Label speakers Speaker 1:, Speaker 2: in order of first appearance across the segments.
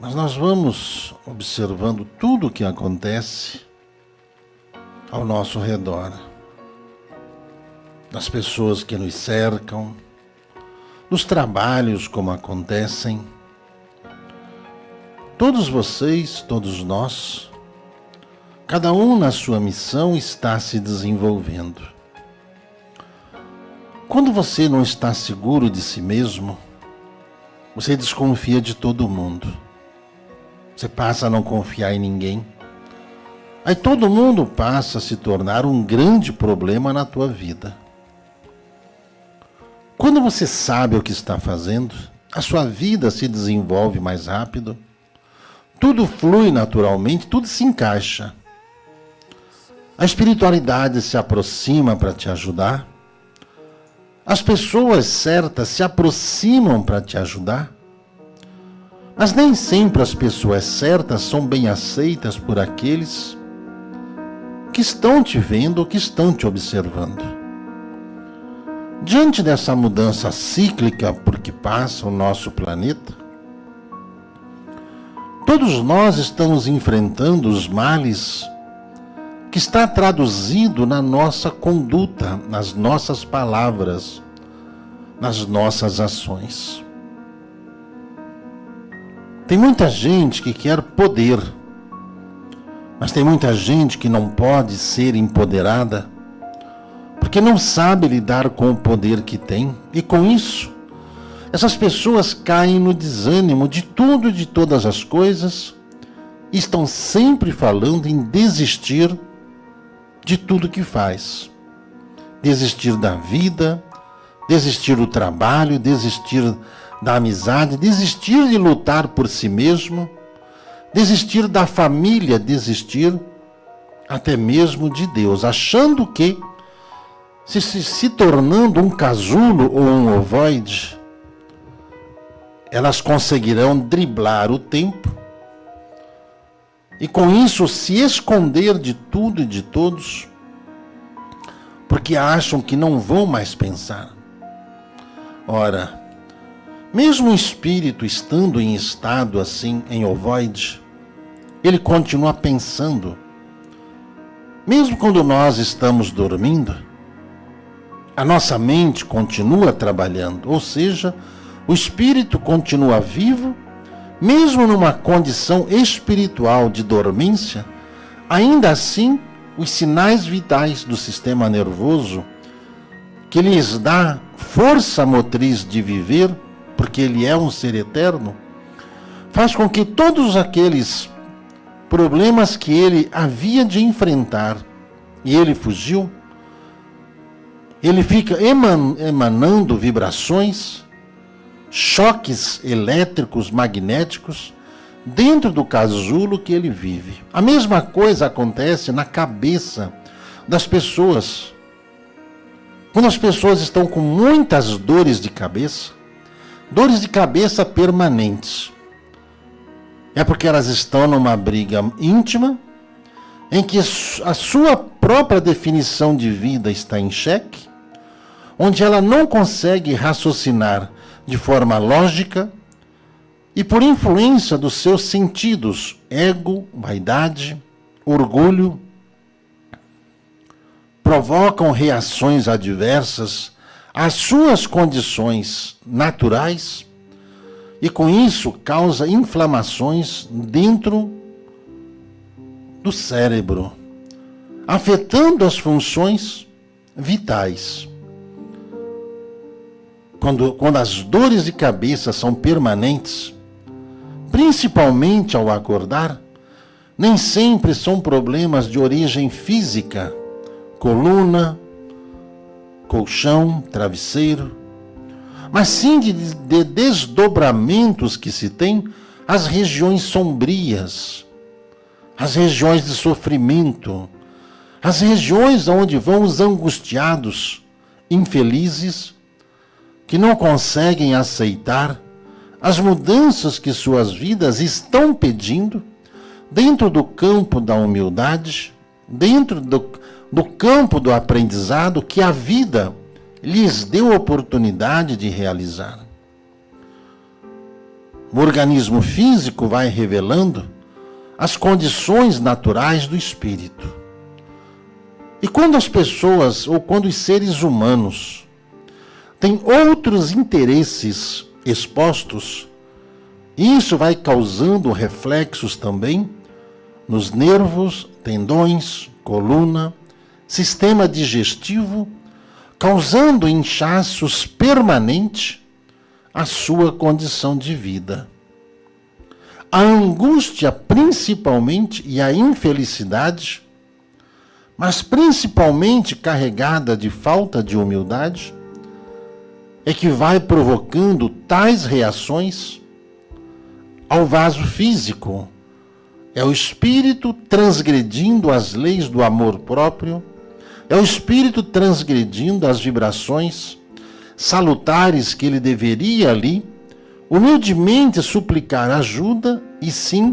Speaker 1: Mas nós vamos observando tudo o que acontece ao nosso redor, das pessoas que nos cercam, dos trabalhos como acontecem. Todos vocês, todos nós, cada um na sua missão está se desenvolvendo. Quando você não está seguro de si mesmo, você desconfia de todo mundo. Você passa a não confiar em ninguém. Aí todo mundo passa a se tornar um grande problema na tua vida. Quando você sabe o que está fazendo, a sua vida se desenvolve mais rápido, tudo flui naturalmente, tudo se encaixa. A espiritualidade se aproxima para te ajudar. As pessoas certas se aproximam para te ajudar. Mas nem sempre as pessoas certas são bem aceitas por aqueles que estão te vendo ou que estão te observando. Diante dessa mudança cíclica por que passa o nosso planeta, todos nós estamos enfrentando os males que está traduzido na nossa conduta, nas nossas palavras, nas nossas ações. Tem muita gente que quer poder, mas tem muita gente que não pode ser empoderada, porque não sabe lidar com o poder que tem, e com isso, essas pessoas caem no desânimo de tudo e de todas as coisas, e estão sempre falando em desistir de tudo que faz. Desistir da vida, desistir do trabalho, desistir da amizade, desistir de lutar por si mesmo, desistir da família, desistir até mesmo de Deus, achando que se tornando um casulo ou um ovoide, elas conseguirão driblar o tempo e com isso se esconder de tudo e de todos, porque acham que não vão mais pensar. Ora, mesmo o espírito estando em estado assim, em ovoide, ele continua pensando. Mesmo quando nós estamos dormindo, a nossa mente continua trabalhando, ou seja, o espírito continua vivo, mesmo numa condição espiritual de dormência. Ainda assim, os sinais vitais do sistema nervoso, que lhes dá força motriz de viver, porque ele é um ser eterno, faz com que todos aqueles problemas que ele havia de enfrentar e ele fugiu, ele fica emanando vibrações, choques elétricos, magnéticos, dentro do casulo que ele vive. A mesma coisa acontece na cabeça das pessoas. Quando as pessoas estão com muitas dores de cabeça permanentes, é porque elas estão numa briga íntima, em que a sua própria definição de vida está em xeque, onde ela não consegue raciocinar de forma lógica, e por influência dos seus sentidos, ego, vaidade, orgulho, provocam reações adversas às suas condições naturais, e com isso causa inflamações dentro do cérebro, afetando as funções vitais. Quando as dores de cabeça são permanentes, principalmente ao acordar, nem sempre são problemas de origem física, coluna, colchão, travesseiro, mas sim de desdobramentos que se tem às regiões sombrias, às regiões de sofrimento, às regiões onde vão os angustiados, infelizes, que não conseguem aceitar as mudanças que suas vidas estão pedindo, dentro do campo da humildade, dentro do campo do aprendizado que a vida lhes deu oportunidade de realizar. O organismo físico vai revelando as condições naturais do espírito. E quando as pessoas, ou quando os seres humanos, têm outros interesses expostos, isso vai causando reflexos também nos nervos, tendões, coluna, sistema digestivo, causando inchaços permanentes à sua condição de vida. A angústia principalmente e a infelicidade, mas principalmente carregada de falta de humildade, é que vai provocando tais reações ao vaso físico. É o espírito transgredindo as leis do amor próprio, é o espírito transgredindo as vibrações salutares que ele deveria ali humildemente suplicar ajuda e sim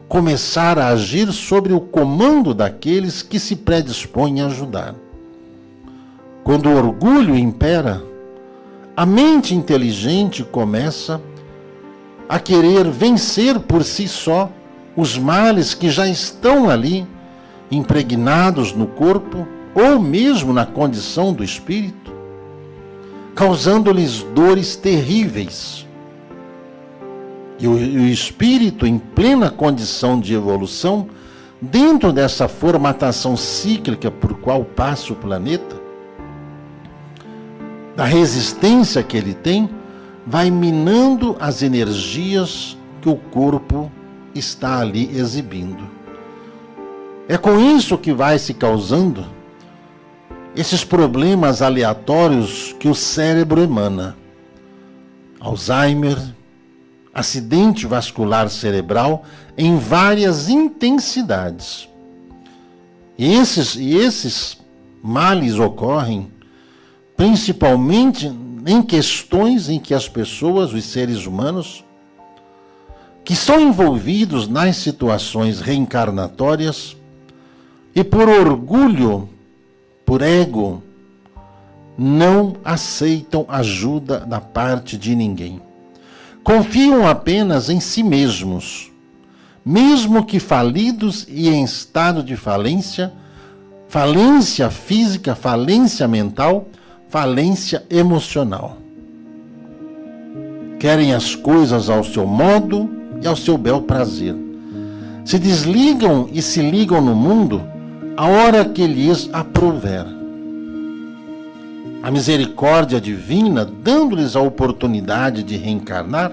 Speaker 1: começar a agir sobre o comando daqueles que se predispõem a ajudar. Quando o orgulho impera, a mente inteligente começa a querer vencer por si só os males que já estão ali impregnados no corpo ou mesmo na condição do espírito, causando-lhes dores terríveis. E o espírito, em plena condição de evolução, dentro dessa formatação cíclica por qual passa o planeta, da resistência que ele tem, vai minando as energias que o corpo está ali exibindo. É com isso que vai se causando esses problemas aleatórios que o cérebro emana. Alzheimer, acidente vascular cerebral em várias intensidades. E esses males ocorrem principalmente em questões em que as pessoas, os seres humanos, que são envolvidos nas situações reencarnatórias e por orgulho, por ego, não aceitam ajuda da parte de ninguém. Confiam apenas em si mesmos, mesmo que falidos e em estado de falência, falência física, falência mental, falência emocional. Querem as coisas ao seu modo e ao seu bel prazer. Se desligam e se ligam no mundo a hora que lhes aprouver. A misericórdia divina, dando-lhes a oportunidade de reencarnar,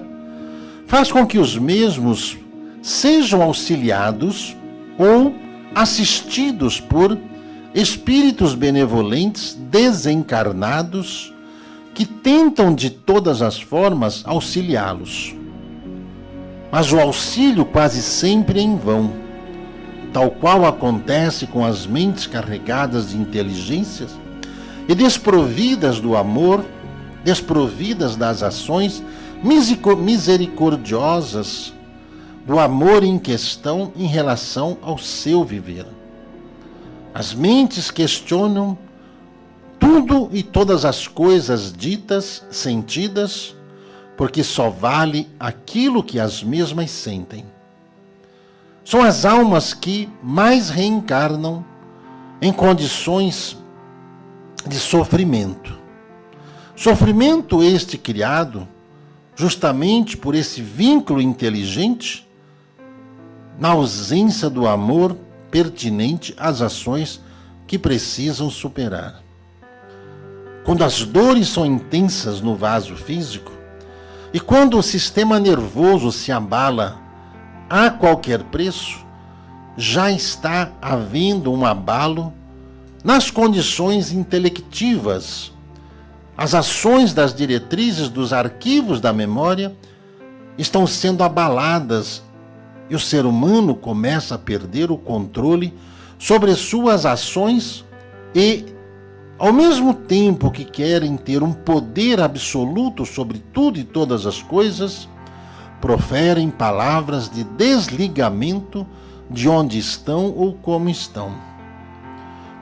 Speaker 1: faz com que os mesmos sejam auxiliados ou assistidos por espíritos benevolentes desencarnados que tentam de todas as formas auxiliá-los. Mas o auxílio quase sempre é em vão, tal qual acontece com as mentes carregadas de inteligências e desprovidas do amor, desprovidas das ações misericordiosas do amor em questão em relação ao seu viver. As mentes questionam tudo e todas as coisas ditas, sentidas, porque só vale aquilo que as mesmas sentem. São as almas que mais reencarnam em condições de sofrimento. Sofrimento este criado justamente por esse vínculo inteligente, na ausência do amor pertinente às ações que precisam superar. Quando as dores são intensas no vaso físico e quando o sistema nervoso se abala a qualquer preço, já está havendo um abalo nas condições intelectivas. As ações das diretrizes dos arquivos da memória estão sendo abaladas e o ser humano começa a perder o controle sobre suas ações e, ao mesmo tempo que querem ter um poder absoluto sobre tudo e todas as coisas, proferem palavras de desligamento de onde estão ou como estão.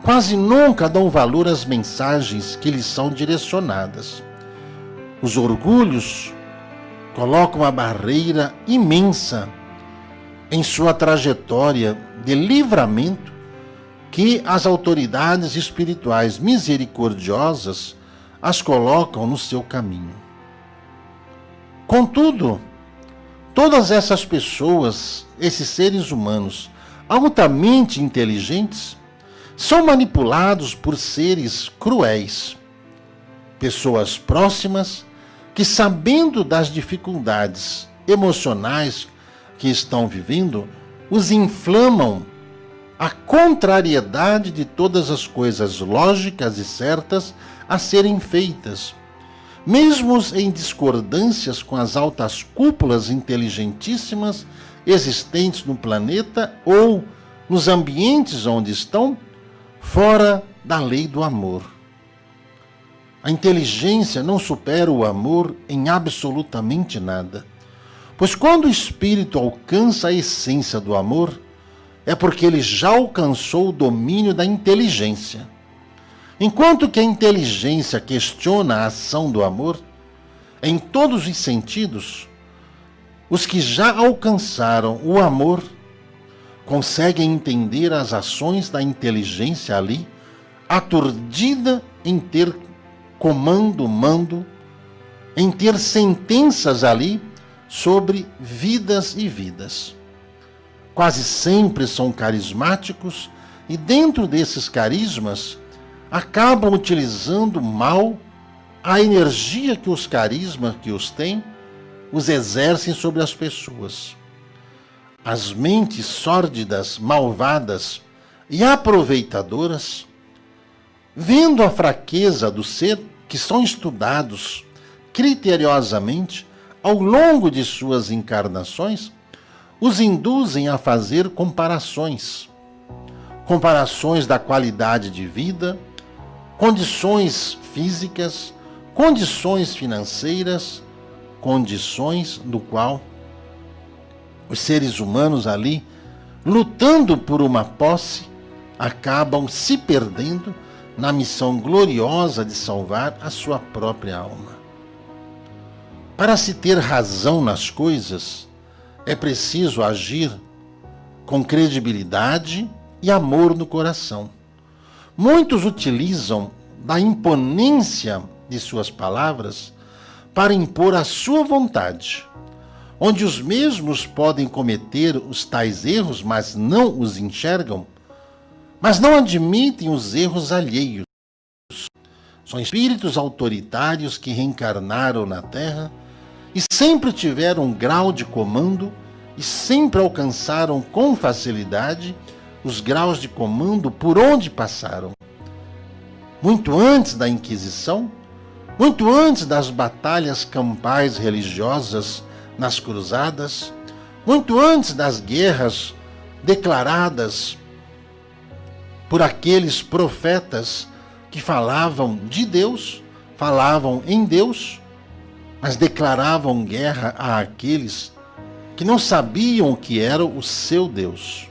Speaker 1: Quase nunca dão valor às mensagens que lhes são direcionadas. Os orgulhos coloca uma barreira imensa em sua trajetória de livramento que as autoridades espirituais misericordiosas as colocam no seu caminho. Contudo, todas essas pessoas, esses seres humanos altamente inteligentes, são manipulados por seres cruéis, pessoas próximas que, sabendo das dificuldades emocionais que estão vivendo, os inflamam a contrariedade de todas as coisas lógicas e certas a serem feitas, mesmo em discordâncias com as altas cúpulas inteligentíssimas existentes no planeta ou nos ambientes onde estão, fora da lei do amor. A inteligência não supera o amor em absolutamente nada, pois quando o espírito alcança a essência do amor, é porque ele já alcançou o domínio da inteligência. Enquanto que a inteligência questiona a ação do amor, em todos os sentidos, os que já alcançaram o amor conseguem entender as ações da inteligência ali, aturdida em ter mando, em ter sentenças ali sobre vidas e vidas. Quase sempre são carismáticos e dentro desses carismas acabam utilizando mal a energia que os carismas que os têm os exercem sobre as pessoas. As mentes sórdidas, malvadas e aproveitadoras, vendo a fraqueza do ser, que são estudados criteriosamente ao longo de suas encarnações, os induzem a fazer comparações da qualidade de vida, condições físicas, condições financeiras, condições do qual os seres humanos ali, lutando por uma posse, acabam se perdendo na missão gloriosa de salvar a sua própria alma. Para se ter razão nas coisas, é preciso agir com credibilidade e amor no coração. Muitos utilizam da imponência de suas palavras para impor a sua vontade, onde os mesmos podem cometer os tais erros, mas não os enxergam, mas não admitem os erros alheios. São espíritos autoritários que reencarnaram na Terra e sempre tiveram um grau de comando e sempre alcançaram com facilidade os graus de comando por onde passaram. Muito antes da Inquisição, muito antes das batalhas campais religiosas nas cruzadas, muito antes das guerras declaradas por aqueles profetas que falavam de Deus, falavam em Deus, mas declaravam guerra àqueles que não sabiam o que era o seu Deus.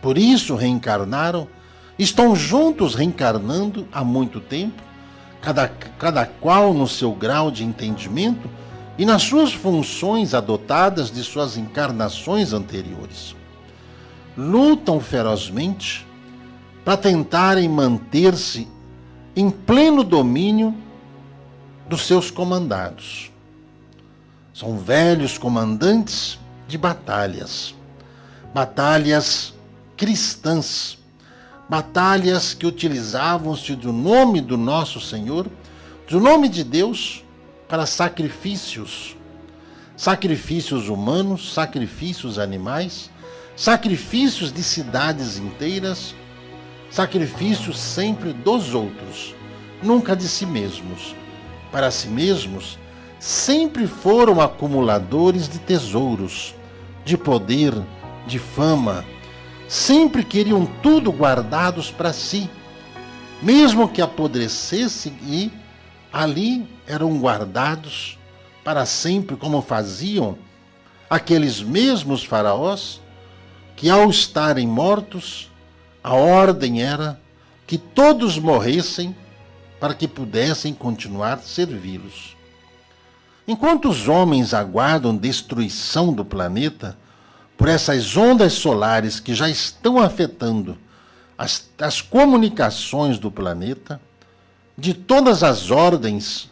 Speaker 1: Por isso reencarnaram, estão juntos reencarnando há muito tempo, cada qual no seu grau de entendimento e nas suas funções adotadas de suas encarnações anteriores. Lutam ferozmente para tentarem manter-se em pleno domínio dos seus comandados. São velhos comandantes de batalhas cristãs, batalhas que utilizavam-se do nome do nosso Senhor, do nome de Deus, para sacrifícios humanos, sacrifícios animais, sacrifícios de cidades inteiras, sacrifícios sempre dos outros, nunca de si mesmos. Para si mesmos, sempre foram acumuladores de tesouros, de poder, de fama, sempre queriam tudo guardados para si, mesmo que apodrecesse, e ali eram guardados para sempre, como faziam aqueles mesmos faraós que, ao estarem mortos, a ordem era que todos morressem para que pudessem continuar a servi-los. Enquanto os homens aguardam destruição do planeta por essas ondas solares que já estão afetando as comunicações do planeta, de todas as ordens,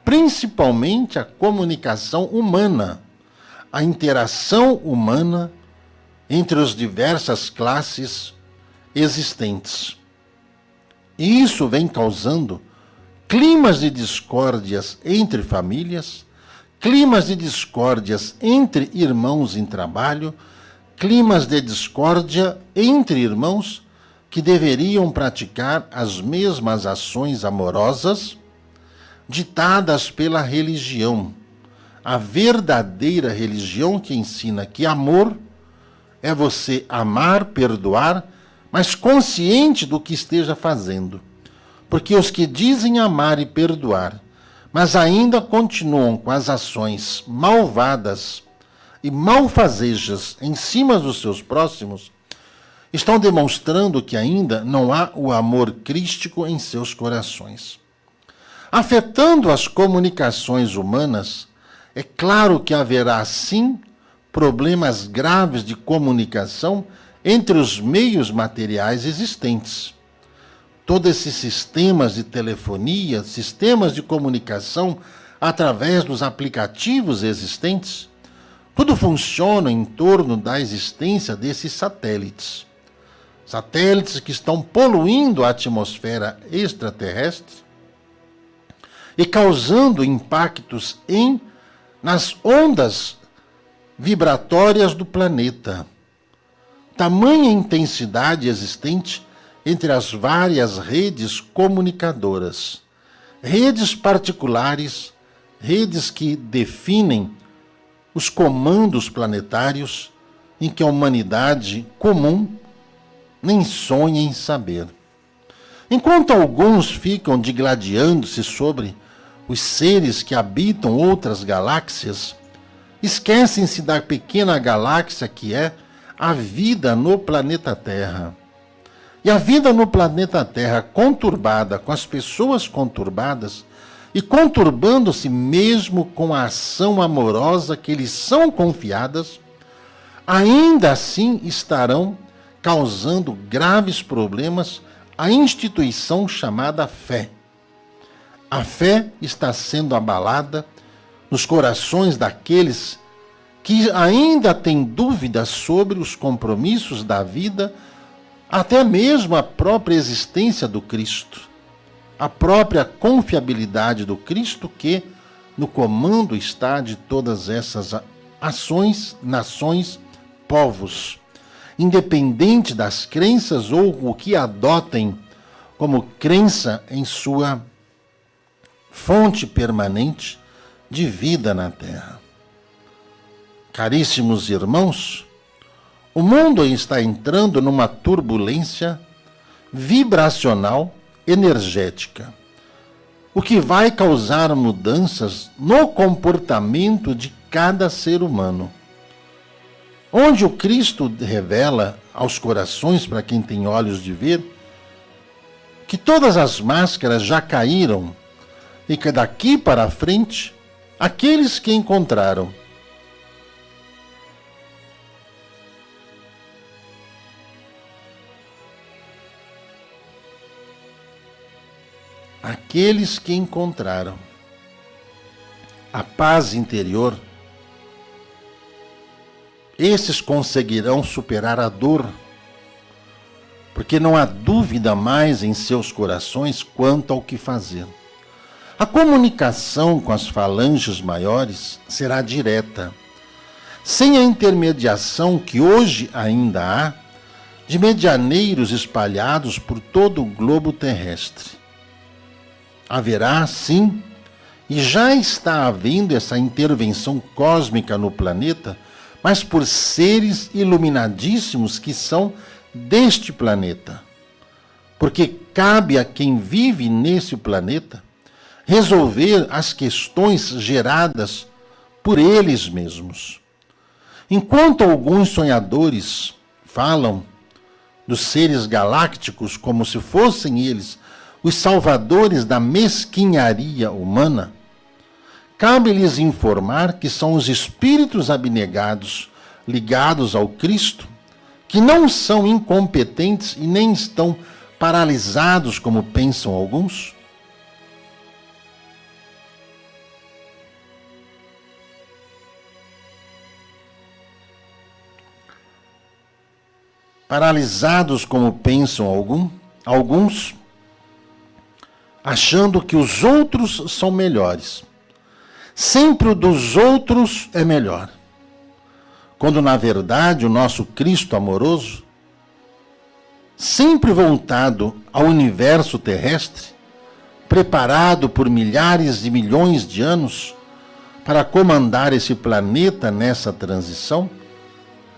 Speaker 1: principalmente a comunicação humana, a interação humana entre as diversas classes existentes. E isso vem causando climas de discórdias entre famílias, climas de discórdias entre irmãos em trabalho, climas de discórdia entre irmãos que deveriam praticar as mesmas ações amorosas ditadas pela religião, a verdadeira religião que ensina que amor é você amar, perdoar, mas consciente do que esteja fazendo. Porque os que dizem amar e perdoar, mas ainda continuam com as ações malvadas e malfazejas em cima dos seus próximos, estão demonstrando que ainda não há o amor crístico em seus corações. Afetando as comunicações humanas, é claro que haverá, sim, problemas graves de comunicação entre os meios materiais existentes. Todos esses sistemas de telefonia, sistemas de comunicação através dos aplicativos existentes, tudo funciona em torno da existência desses satélites. Satélites que estão poluindo a atmosfera extraterrestre e causando impactos nas ondas vibratórias do planeta. Tamanha intensidade existente entre as várias redes comunicadoras, redes particulares, redes que definem os comandos planetários em que a humanidade comum nem sonha em saber. Enquanto alguns ficam digladiando-se sobre os seres que habitam outras galáxias, esquecem-se da pequena galáxia que é a vida no planeta Terra. E a vida no planeta Terra, conturbada, com as pessoas conturbadas, e conturbando-se mesmo com a ação amorosa que lhes são confiadas, ainda assim estarão causando graves problemas à instituição chamada fé. A fé está sendo abalada nos corações daqueles que ainda têm dúvidas sobre os compromissos da vida, até mesmo a própria existência do Cristo, a própria confiabilidade do Cristo que no comando está de todas essas ações, nações, povos, independente das crenças ou o que adotem como crença em sua fonte permanente de vida na Terra. Caríssimos irmãos, o mundo está entrando numa turbulência vibracional energética, o que vai causar mudanças no comportamento de cada ser humano. Onde o Cristo revela aos corações, para quem tem olhos de ver, que todas as máscaras já caíram e que daqui para frente, aqueles que encontraram a paz interior, esses conseguirão superar a dor, porque não há dúvida mais em seus corações quanto ao que fazer. A comunicação com as falanges maiores será direta, sem a intermediação que hoje ainda há de medianeiros espalhados por todo o globo terrestre. Haverá, sim, e já está havendo essa intervenção cósmica no planeta, mas por seres iluminadíssimos que são deste planeta. Porque cabe a quem vive nesse planeta resolver as questões geradas por eles mesmos. Enquanto alguns sonhadores falam dos seres galácticos como se fossem eles os salvadores da mesquinharia humana, cabe-lhes informar que são os espíritos abnegados, ligados ao Cristo, que não são incompetentes e nem estão paralisados como pensam alguns? Paralisados como pensam alguns, achando que os outros são melhores. Sempre o dos outros é melhor. Quando, na verdade, o nosso Cristo amoroso, sempre voltado ao universo terrestre, preparado por milhares de milhões de anos para comandar esse planeta nessa transição,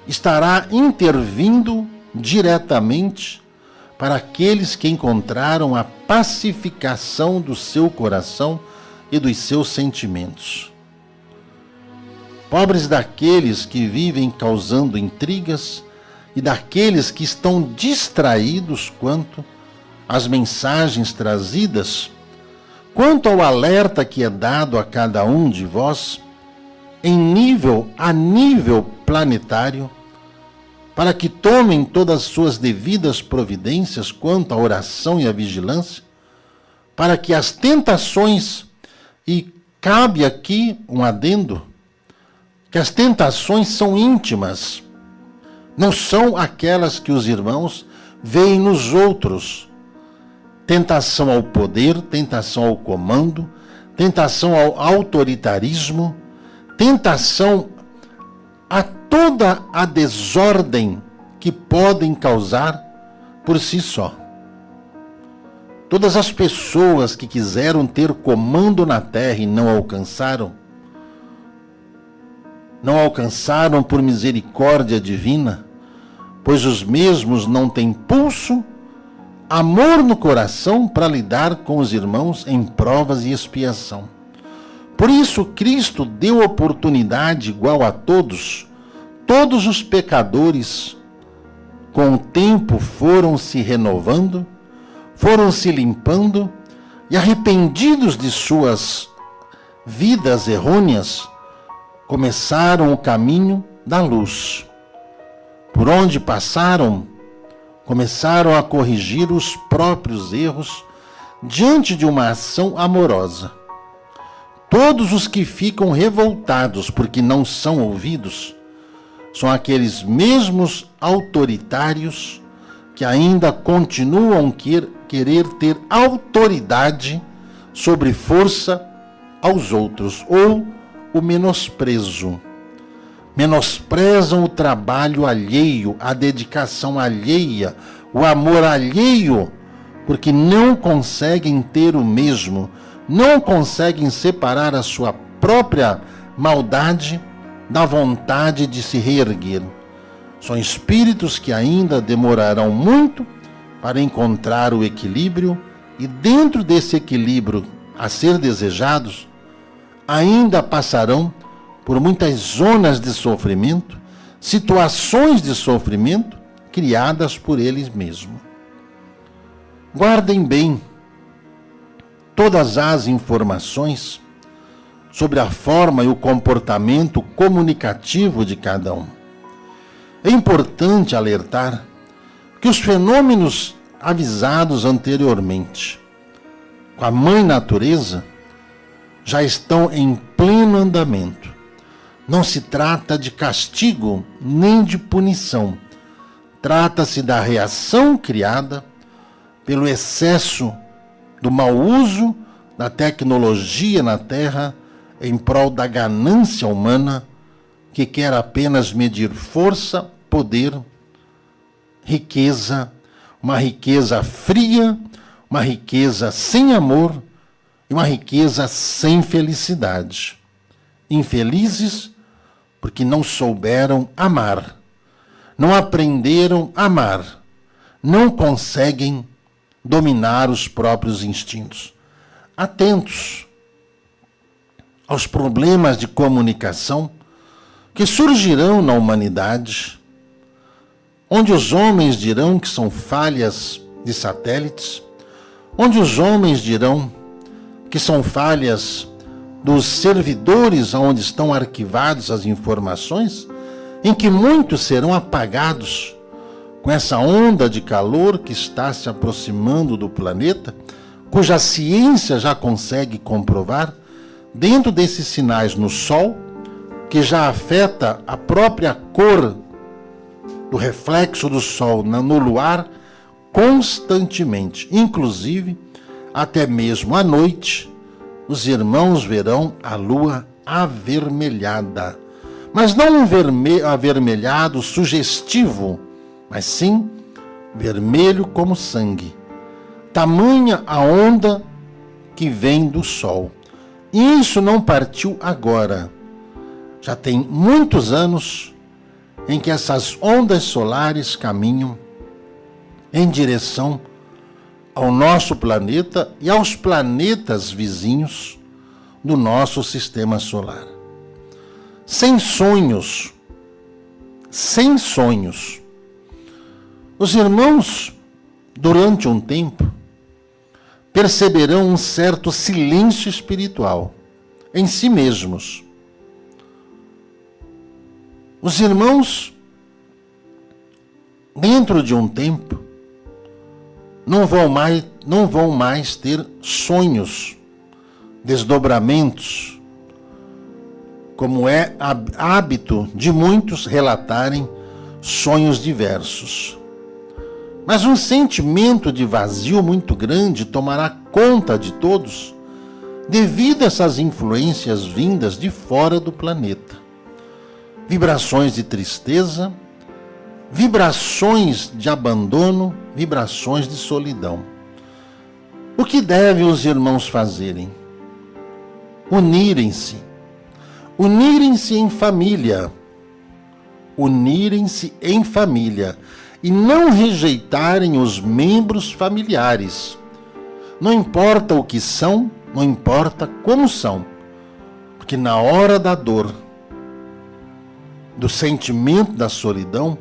Speaker 1: estará intervindo diretamente para aqueles que encontraram a pacificação do seu coração e dos seus sentimentos. Pobres daqueles que vivem causando intrigas e daqueles que estão distraídos quanto às mensagens trazidas, quanto ao alerta que é dado a cada um de vós, a nível planetário, para que tomem todas as suas devidas providências quanto à oração e à vigilância, para que as tentações, e cabe aqui um adendo, que as tentações são íntimas, não são aquelas que os irmãos veem nos outros. Tentação ao poder, tentação ao comando, tentação ao autoritarismo, tentação a toda a desordem que podem causar por si só. Todas as pessoas que quiseram ter comando na terra e não alcançaram por misericórdia divina, pois os mesmos não têm pulso, amor no coração para lidar com os irmãos em provas e expiação. Por isso, Cristo deu oportunidade igual a todos. Todos os pecadores, com o tempo, foram se renovando, foram se limpando e, arrependidos de suas vidas errôneas, começaram o caminho da luz. Por onde passaram, começaram a corrigir os próprios erros diante de uma ação amorosa. Todos os que ficam revoltados porque não são ouvidos são aqueles mesmos autoritários que ainda continuam querer ter autoridade sobre força aos outros, ou o menosprezo. Menosprezam o trabalho alheio, a dedicação alheia, o amor alheio, porque não conseguem ter o mesmo, não conseguem separar a sua própria maldade da vontade de se reerguer. São espíritos que ainda demorarão muito para encontrar o equilíbrio, e dentro desse equilíbrio a ser desejados, ainda passarão por muitas zonas de sofrimento, situações de sofrimento criadas por eles mesmos. Guardem bem todas as informações sobre a forma e o comportamento comunicativo de cada um. É importante alertar que os fenômenos avisados anteriormente com a Mãe Natureza já estão em pleno andamento. Não se trata de castigo nem de punição. Trata-se da reação criada pelo excesso do mau uso da tecnologia na Terra em prol da ganância humana, que quer apenas medir força, poder, riqueza, uma riqueza fria, uma riqueza sem amor e uma riqueza sem felicidade. Infelizes porque não souberam amar, não aprenderam a amar, não conseguem dominar os próprios instintos. Atentos aos problemas de comunicação que surgirão na humanidade, onde os homens dirão que são falhas de satélites, onde os homens dirão que são falhas dos servidores onde estão arquivadas as informações, em que muitos serão apagados com essa onda de calor que está se aproximando do planeta, cuja ciência já consegue comprovar, dentro desses sinais no Sol, que já afeta a própria cor do reflexo do Sol no luar constantemente. Inclusive, até mesmo à noite, os irmãos verão a lua avermelhada. Mas não um avermelhado sugestivo, mas sim vermelho como sangue. Tamanha a onda que vem do Sol. E isso não partiu agora. Já tem muitos anos em que essas ondas solares caminham em direção ao nosso planeta e aos planetas vizinhos do nosso sistema solar. Sem sonhos, os irmãos, durante um tempo, perceberão um certo silêncio espiritual em si mesmos. Os irmãos, dentro de um tempo, não vão mais ter sonhos, desdobramentos, como é hábito de muitos relatarem sonhos diversos. Mas um sentimento de vazio muito grande tomará conta de todos, devido a essas influências vindas de fora do planeta. Vibrações de tristeza, vibrações de abandono, vibrações de solidão. O que devem os irmãos fazerem? Unirem-se em família. Unirem-se em família e não rejeitarem os membros familiares. Não importa o que são, não importa como são, porque na hora da dor, do sentimento da solidão,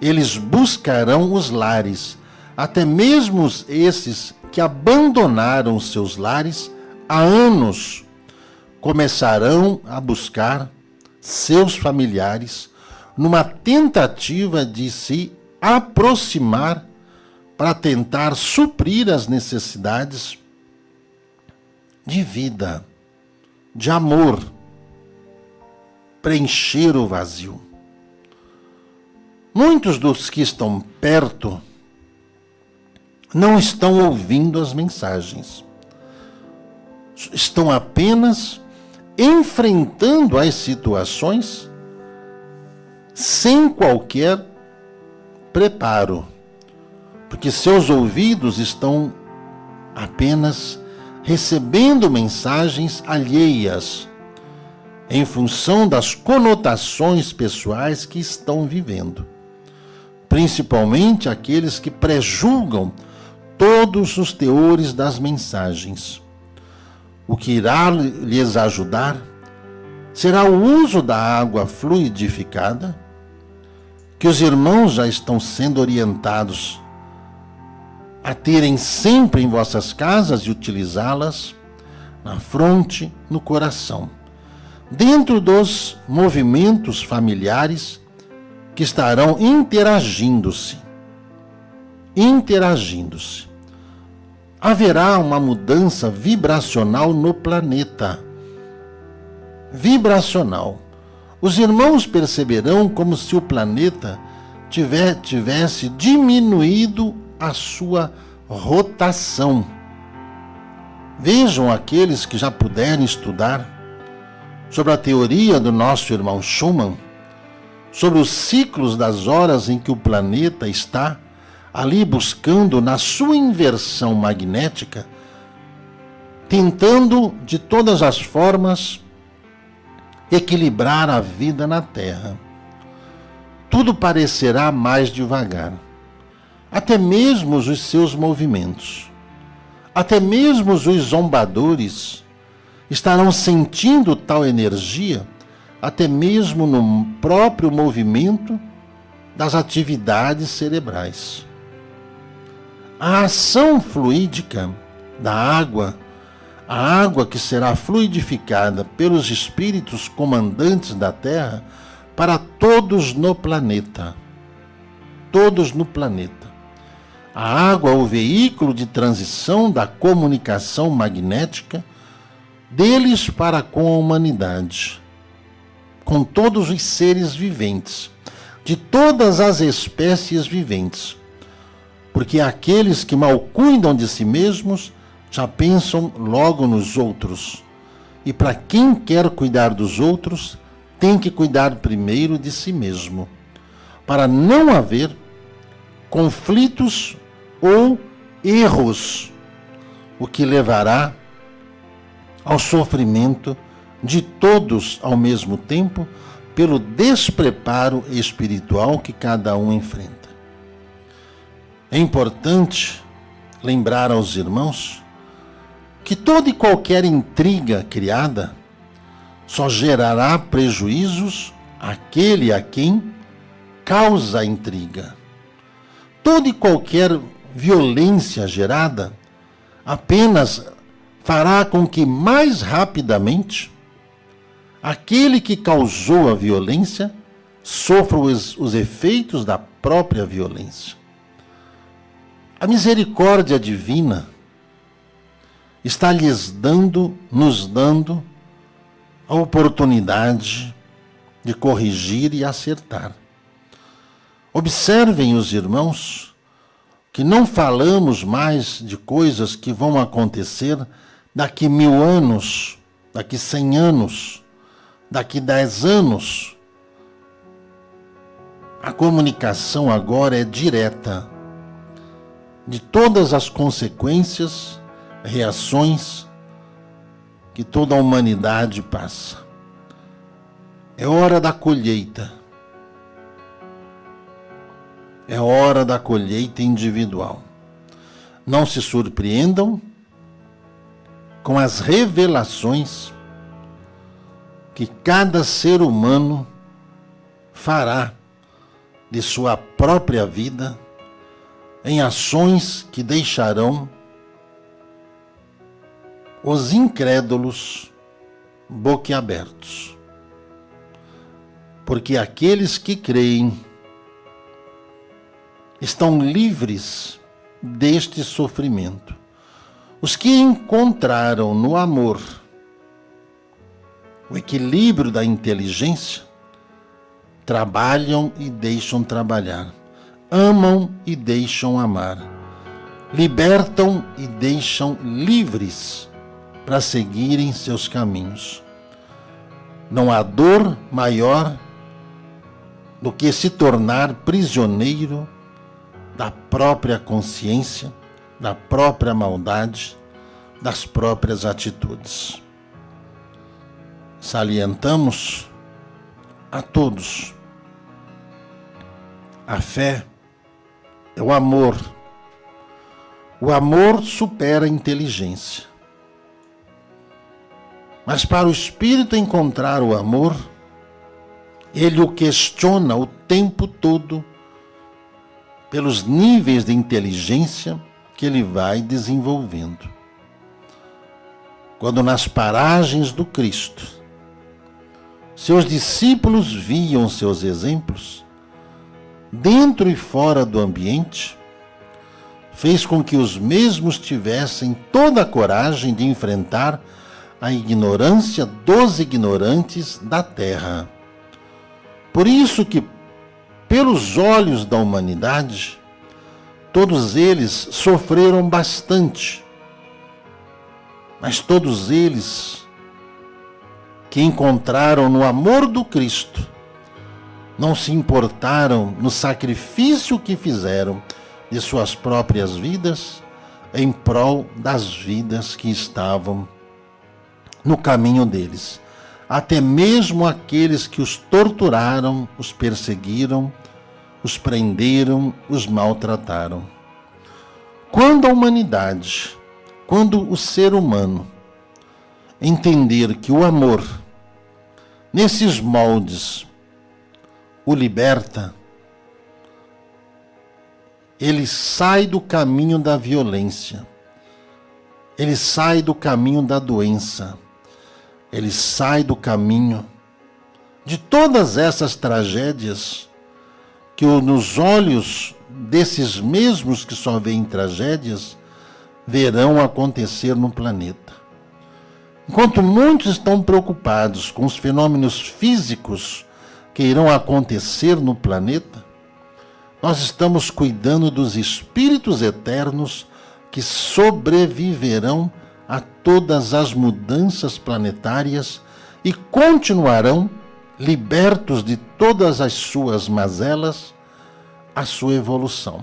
Speaker 1: eles buscarão os lares, até mesmo esses que abandonaram seus lares há anos, começarão a buscar seus familiares numa tentativa de se aproximar para tentar suprir as necessidades de vida, de amor, preencher o vazio. Muitos dos que estão perto não estão ouvindo as mensagens. Estão apenas enfrentando as situações sem qualquer preparo, porque seus ouvidos estão apenas recebendo mensagens alheias em função das conotações pessoais que estão vivendo, principalmente aqueles que prejulgam todos os teores das mensagens. O que irá lhes ajudar será o uso da água fluidificada, que os irmãos já estão sendo orientados a terem sempre em vossas casas e utilizá-las na fronte, no coração, dentro dos movimentos familiares que estarão interagindo-se. Haverá uma mudança vibracional no planeta. Vibracional. Os irmãos perceberão como se o planeta tivesse diminuído a sua rotação. Vejam aqueles que já puderem estudar sobre a teoria do nosso irmão Schumann, sobre os ciclos das horas em que o planeta está ali buscando na sua inversão magnética, tentando de todas as formas equilibrar a vida na Terra. Tudo parecerá mais devagar, até mesmo os seus movimentos, até mesmo os zombadores estarão sentindo tal energia, até mesmo no próprio movimento das atividades cerebrais. A ação fluídica da água A água que será fluidificada pelos espíritos comandantes da Terra para todos no planeta. Todos no planeta. A água é o veículo de transição da comunicação magnética deles para com a humanidade, com todos os seres viventes, de todas as espécies viventes. Porque aqueles que mal cuidam de si mesmos já pensam logo nos outros. E para quem quer cuidar dos outros, tem que cuidar primeiro de si mesmo, para não haver conflitos ou erros, o que levará ao sofrimento de todos ao mesmo tempo, pelo despreparo espiritual que cada um enfrenta. É importante lembrar aos irmãos que toda e qualquer intriga criada só gerará prejuízos àquele a quem causa a intriga. Toda e qualquer violência gerada apenas fará com que mais rapidamente aquele que causou a violência sofra os efeitos da própria violência. A misericórdia divina está nos dando a oportunidade de corrigir e acertar. Observem os irmãos que não falamos mais de coisas que vão acontecer daqui 1000 anos, daqui 100 anos, daqui 10 anos. A comunicação agora é direta de todas as consequências, reações que toda a humanidade passa. É hora da colheita. É hora da colheita individual. Não se surpreendam com as revelações que cada ser humano fará de sua própria vida em ações que deixarão os incrédulos boquiabertos. Porque aqueles que creem estão livres deste sofrimento. Os que encontraram no amor o equilíbrio da inteligência, trabalham e deixam trabalhar, amam e deixam amar, libertam e deixam livres para seguirem seus caminhos. Não há dor maior do que se tornar prisioneiro da própria consciência, da própria maldade, das próprias atitudes. Salientamos a todos: a fé é o amor. O amor supera a inteligência. Mas para o espírito encontrar o amor, ele o questiona o tempo todo pelos níveis de inteligência que ele vai desenvolvendo. Quando nas paragens do Cristo, seus discípulos viam seus exemplos, dentro e fora do ambiente, fez com que os mesmos tivessem toda a coragem de enfrentar a ignorância dos ignorantes da terra. Por isso que, pelos olhos da humanidade, todos eles sofreram bastante, mas todos eles que encontraram no amor do Cristo, não se importaram no sacrifício que fizeram de suas próprias vidas em prol das vidas que estavam no caminho deles. Até mesmo aqueles que os torturaram, os perseguiram, os prenderam, os maltrataram. Quando a humanidade, quando o ser humano entender que o amor, nesses moldes, o liberta, ele sai do caminho da violência. ele sai do caminho da doença, ele sai do caminho de todas essas tragédias que nos olhos desses mesmos que só veem tragédias verão acontecer no planeta. Enquanto muitos estão preocupados com os fenômenos físicos que irão acontecer no planeta, nós estamos cuidando dos espíritos eternos que sobreviverão a todas as mudanças planetárias e continuarão, libertos de todas as suas mazelas, a sua evolução.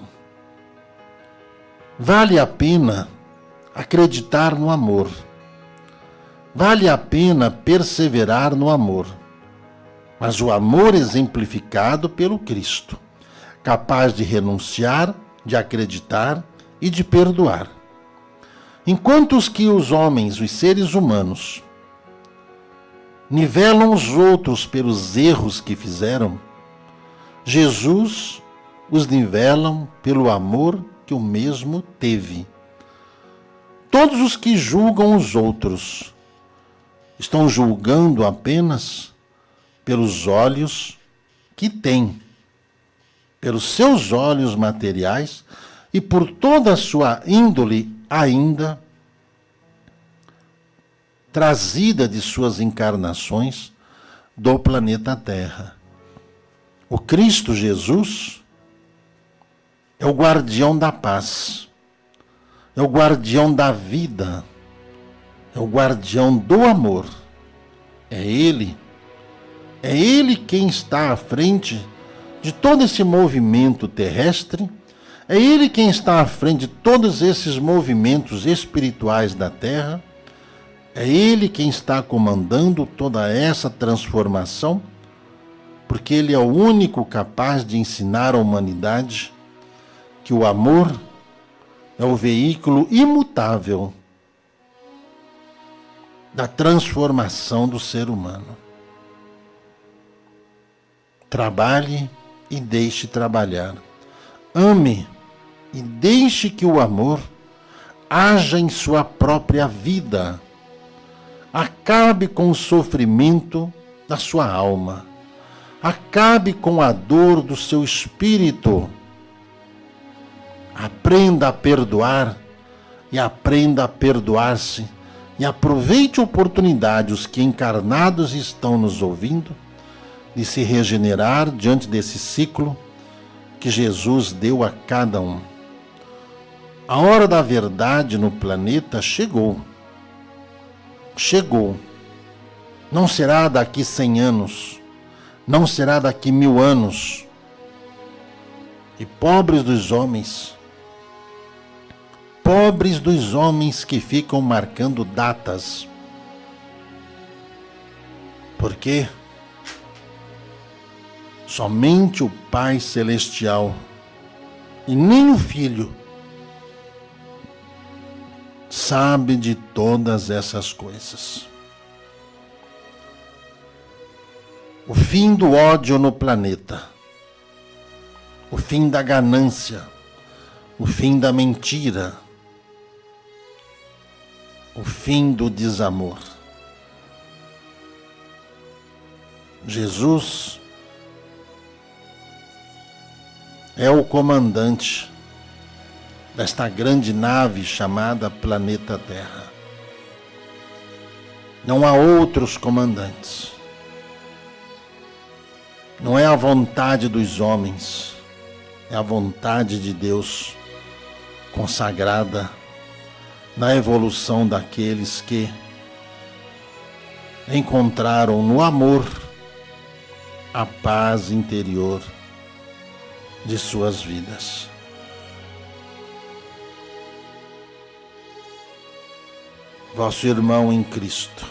Speaker 1: Vale a pena acreditar no amor. Vale a pena perseverar no amor. Mas o amor exemplificado pelo Cristo, capaz de renunciar, de acreditar e de perdoar. Enquanto os homens, os seres humanos, nivelam os outros pelos erros que fizeram, Jesus os nivela pelo amor que o mesmo teve. Todos os que julgam os outros estão julgando apenas pelos olhos que têm, pelos seus olhos materiais e por toda a sua índole ainda trazida de suas encarnações do planeta Terra. O Cristo Jesus é o guardião da paz, é o guardião da vida, é o guardião do amor. É Ele quem está à frente de todo esse movimento terrestre, é Ele quem está à frente de todos esses movimentos espirituais da Terra, é Ele quem está comandando toda essa transformação, porque Ele é o único capaz de ensinar à humanidade que o amor é o veículo imutável da transformação do ser humano. Trabalhe e deixe trabalhar. Ame e deixe que o amor haja em sua própria vida. Acabe com o sofrimento da sua alma. Acabe com a dor do seu espírito. Aprenda a perdoar e aprenda a perdoar-se. E aproveite a oportunidade, os que encarnados estão nos ouvindo, de se regenerar diante desse ciclo que Jesus deu a cada um. A hora da verdade no planeta chegou. Chegou. Não será daqui 100 anos, não será daqui 1000 anos. E pobres dos homens que ficam marcando datas. Por quê? Somente o Pai Celestial e nem o Filho sabe de todas essas coisas. O fim do ódio no planeta, o fim da ganância, o fim da mentira, o fim do desamor. Jesus é o comandante desta grande nave chamada Planeta Terra. Não há outros comandantes. Não é a vontade dos homens, é a vontade de Deus consagrada na evolução daqueles que encontraram no amor a paz interior de suas vidas. Vosso irmão em Cristo,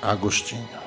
Speaker 1: Agostinho.